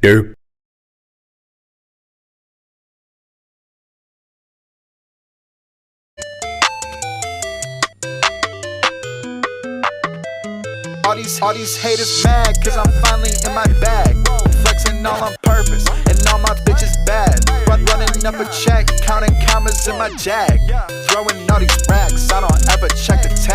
Nope. All these haters mad, cause I'm finally in my bag. Flexing all on purpose, and all my bitches bad. Running up a check, counting commas in my jag. Throwing all these racks, I don't ever check the tag.